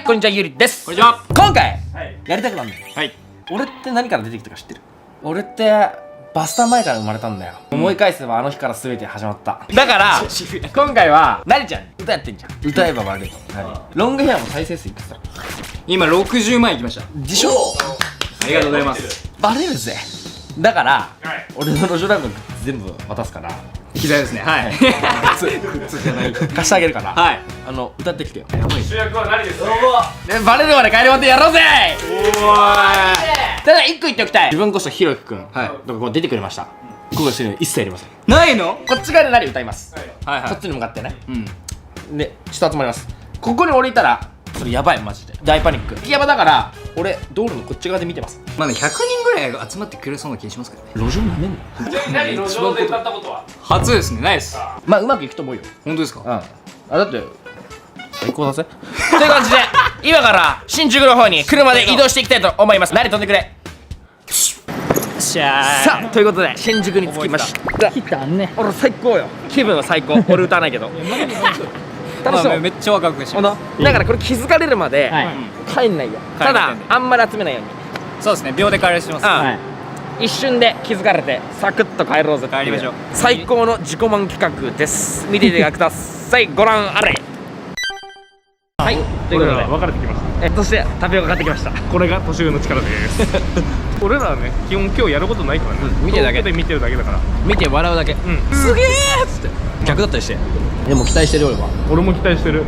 こんにちは、ゆりです。こんにちは。今回、やりたくなんだよ。はい。俺って何から出てきたか知ってる？俺ってバスタ前から生まれたんだよ。思い返せばあの日から全て始まった。だから今回はなりちゃん歌やってんじゃん。歌えばバレると。ロングヘアも再生数いくつだ？今60万いきました。でしょ？ありがとうございます。バレるぜ。だから、俺の路上ライブ全部渡すから。機材ですね。はい。靴じゃない。貸してあげるから。はい。歌ってきてよ。主役は何ですか？バレるまで帰りまでやろうぜ。おーただ一個言っておきたい。自分こそひろゆきくん、こう出てくれました。ここしてるの一切やりません。ないの？こっち側で何歌います。はいはい。こっちに向かってね。うん。で、下集まります。ここに俺いたら、それやばいマジで。大パニック。やばだから、俺道路のこっち側で見てます。まだ100人ぐらいが集まってくれそうな気がしますけどね。路上なめんの？何路上で歌ったことは？初ですね。ないです。まあうまくいくと思うよ。本当ですか？うん。だって最高だぜ。という感じで今から新宿の方に車で移動していきたいと思います。何飛んでくれ。しゃー。さあということで新宿に着きました。来たね。俺最高よ。気分は最高。俺歌わないけど。楽しそう。めっちゃワクワクします。だからこれ気づかれるまで帰んないよ。ただあんまり集めないように。そうですね。秒で帰らせてます。一瞬で気づかれてサクッと帰ろうぜ。帰りましょう。最高の自己満企画です。見ていてください。ご覧あれ。はい、ということで分かれてきました。そしてタピオカ買ってきました。これが年上の力です。俺らはね、基本今日やることないからね。見てるだけで見てるだけだから。見て笑うだけ。すげーっつって逆だったりして。でも期待してる俺は。俺も期待してる。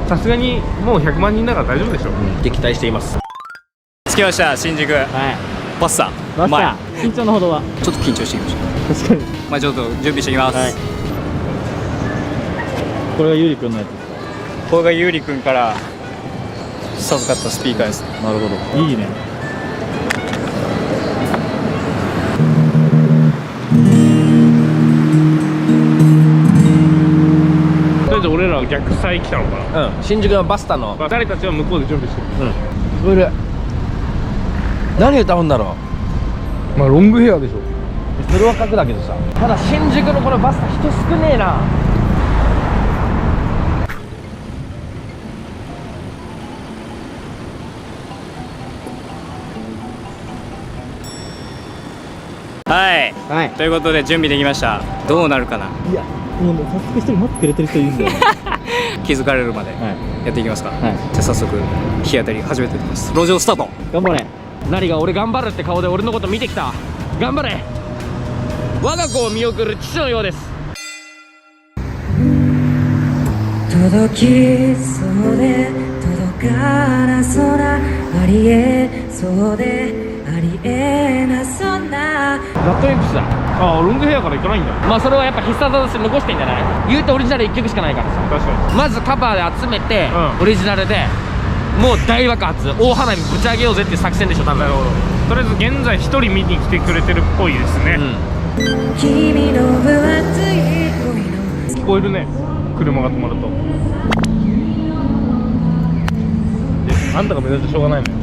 さすがにもう100万人だから大丈夫でしょ。で期待しています。着きました新宿。パスタ前。緊張のほどはちょっと緊張してきました。確かに。まあちょっと準備してきます。これがゆりくんのやつですこれがゆうりくんから授かったスピーカーです。か？なるほど。いいね。とりあえず俺らは逆サイ来たのかな。新宿のバスタの誰たちは向こうで準備してる。聞こえる。何歌うんだろう。まあロングヘアでしょ。それは書くだけどさ。ただ新宿のこのバスタ人少ねえな。はいということで準備できました。どうなるかな。いや、もう早速一人待ってくれてる人いるんだよね。気づかれるまでやっていきますか。じゃあ早速日当たり始めていきます。路上スタート。頑張れ。ナリが俺頑張るって顔で俺のこと見てきた。頑張れ。我が子を見送る父のようです。届きそうで届かなそうな、ありえそうでありえなそうな。ラットエンプスだ。ああ、ロングヘアからいかないんだ。まあそれはやっぱ必殺技として残してんじゃない。言うてオリジナル1曲しかないからさ。確かに。まずカバーで集めて、うんオリジナルでもう大爆発大花火ぶち上げようぜっていう作戦でしょ多分。なるほど。とりあえず現在一人見に来てくれてるっぽいですね。君の分厚い恋の聞こえるね。車が止まると。あんたが目立ってしょうがないのよ。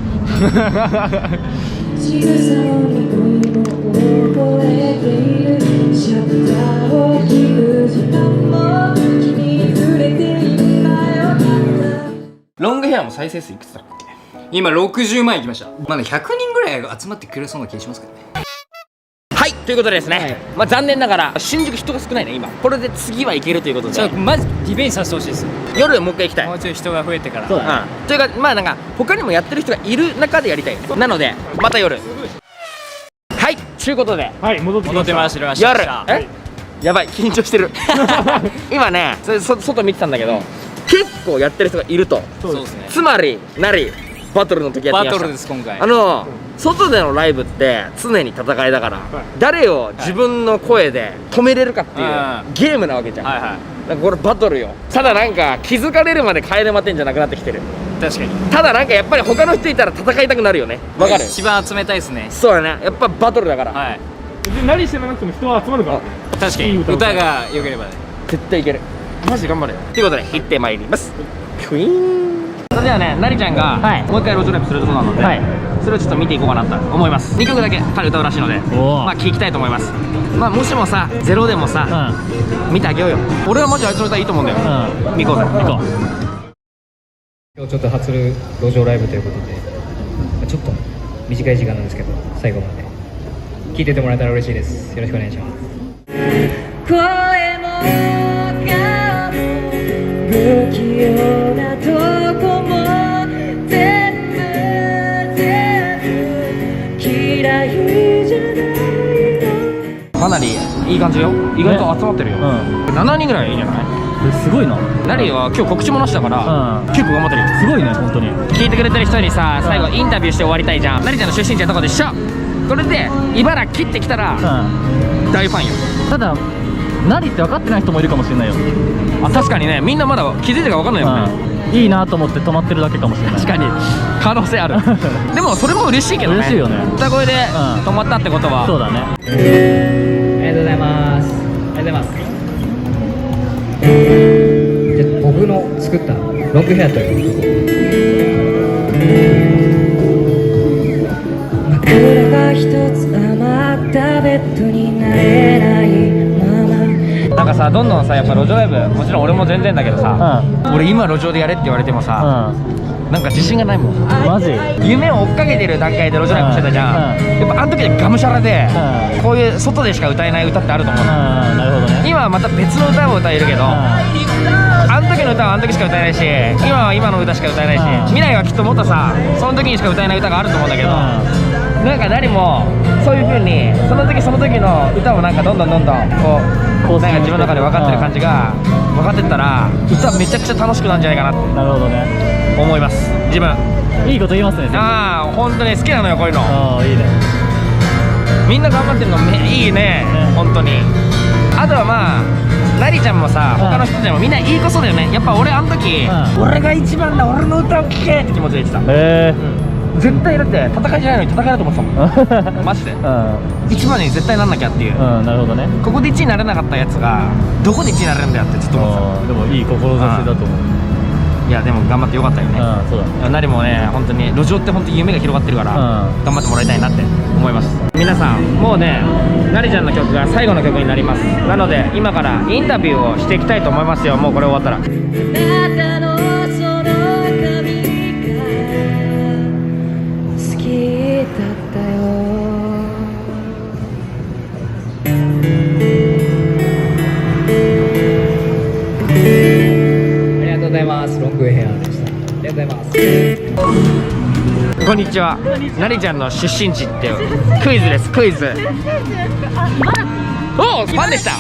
仕草に恋も覚えている。シャッターを切る時間も君に触れていたよ。ロングヘアも再生数いくつだっけ？今60万いきました。まだ100人ぐらいが集まってくれそうな気がしますけどね。はいということでですね、まあ残念ながら新宿人が少ないね今。これで次は行けるということでマジリベンジさせてほしいです。夜もう一回行きたい。もうちょい人が増えてから。そうだね。というかまあなんか他にもやってる人がいる中でやりたい。なのでまた夜。はいということではい、戻ってきました。戻ってました。夜やばい緊張してる。今ね外見てたんだけど結構やってる人がいると。そうですね。つまりなりバトルの時やってみました。バトルです今回。外でのライブって常に戦いだから、誰を自分の声で止めれるかっていうゲームなわけじゃん。はいはい。なんかこれバトルよ。ただなんか気づかれるまで帰れまてんじゃなくなってきてる。確かに。ただなんかやっぱり他の人いたら戦いたくなるよね。わかる？一番集めたいですね。そうやね。やっぱバトルだから。はい。別に何してなくても人は集まるから。確かに歌が良ければね。絶対いける。マジ頑張れ。ということで行ってまいります。クイーン。それではね、なりちゃんがもう一回路上ライブするところなので、それをちょっと見ていこうかなと思います。2曲だけ彼歌うらしいので、まあ聴きたいと思います。まあもしもさゼロでもさ、見てあげようよ。俺はマジあいつの歌いいと思うんだよ。行こうぜ。行こう。今日ちょっと初路上ライブということで、ちょっと短い時間なんですけど、最後まで聞いててもらえたら嬉しいです。よろしくお願いします。声も顔も不器用なとこも全部嫌いじゃないの。かなりいい感じよ。意外と集まってるよ、7人ぐらいいいんじゃない？すごいな。ナリは今日告知もなしだから、結構頑張ってるよ。すごいね、本当に。聞いてくれてる人にさ、最後インタビューして終わりたいじゃん。ナリちゃんの出身地のとこで一緒。これで茨城切ってきたら大ファンよ。ただ何って分かってない人もいるかもしれないよ。あ、確かにね、みんなまだ気づいてるか分かんないよね。いいなと思って止まってるだけかもしれない。確かに可能性あるでもそれも嬉しいけどね。嬉しいよね。歌声で止まったってことは、そうだね。ありがとうございます。ありがとうございます。じゃあ僕の作ったロングヘアという曲枕が一つ余ったベッドになれないまま。なんかさ、どんどんさ、やっぱ路上ライブ、もちろん俺も全然だけどさ、俺今路上でやれって言われてもさ、なんか自信がないもん。マジ？夢を追っかけてる段階で路上ライブしてたじゃん。やっぱあの時でがむしゃらで、こういう外でしか歌えない歌ってあると思うの。なるほどね。今はまた別の歌を歌えるけど、あの時の歌はあの時しか歌えないし、今は今の歌しか歌えないし、未来はきっともっとさ、その時にしか歌えない歌があると思うんだけど、なんか何もそういう風にその時その時の歌をなんかどんどんこうなんか自分の中で分かってる感じが分かってったら、歌めちゃくちゃ楽しくなるんじゃないかなってなるほどね。思います。自分いいこと言いますね。ああ、本当に好きなのよこういうの。ああ、いいね。みんな頑張ってるのいいね、本当に。あとはまあラリちゃんもさ、他の人たちもみんないい子そうだよね。やっぱ俺あの時、俺が一番だ、俺の歌を聴けって気持ちで言ってた。絶対だって戦いじゃないのに戦いだと思ってたもんマジで一番に絶対なんなきゃっていう。なるほどね。ここで1位になれなかったやつがどこで1位になれるんだよってずっと思ってでもいい志だと思う。た。いやでも頑張ってよかったよね。そうだ。なりもね、本当に路上って本当に夢が広がってるから、頑張ってもらいたいなって思います。皆さんもうね、なりちゃんの曲が最後の曲になります。なので今からインタビューをしていきたいと思いますよ。もうこれ終わったら。あなたのその髪が好きだったよ。ありがとうございます。ロングヘアでした。ありがとうございます。こんにちは。なりちゃんの出身地ってクイズです。クイズ。おお、ファンでした。フ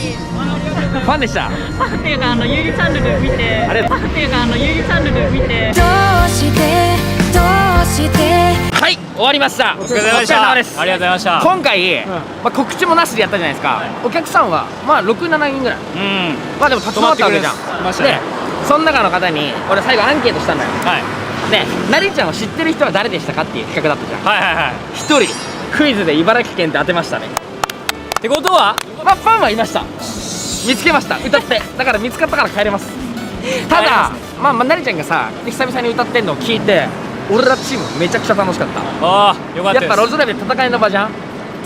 ァンでした。ファンっていうかゆうゆチャンネル見て、あれファンっていうかゆうゆチャンネル見て。どうしてはい、終わりました。お疲れ様です。ありがとうございました。今回、告知もなしでやったじゃないですか。お客さんはまあ6、7人ぐらい。まあでも立ち回ったわけじゃん。で、その中の方に俺最後アンケートしたんだよ。で、なりちゃんを知ってる人は誰でしたかっていう企画だったじゃん。一人クイズで茨城県って当てましたね。ってことはまあファンはいました。見つけました。歌って。だから見つかったから帰れます。ただまあなりちゃんがさ久々に歌ってんのを聞いて、俺らチームめちゃくちゃ楽しかった。ああ、よかったです。やっぱ路上ライブ戦いの場じゃん。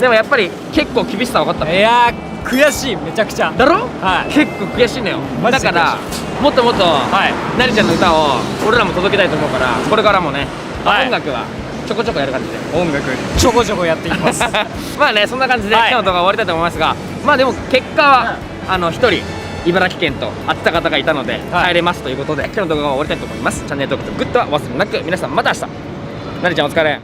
でもやっぱり結構厳しさ分かった。いやー、悔しい、めちゃくちゃ。だろ、はい、結構悔しいのよ。だマジでからもっともっと、なりちゃんの歌を俺らも届けたいと思うから、これからもね、音楽はちょこちょこやる感じで音楽ちょこちょこやっていきますまあね、そんな感じで今日の動画終わりたいと思いますが、まあでも結果は一人茨城県と当てた方がいたので帰れますということで、今日の動画は終わりたいと思います。チャンネル登録とグッドは忘れなく。皆さんまた明日。なりちゃんお疲れ。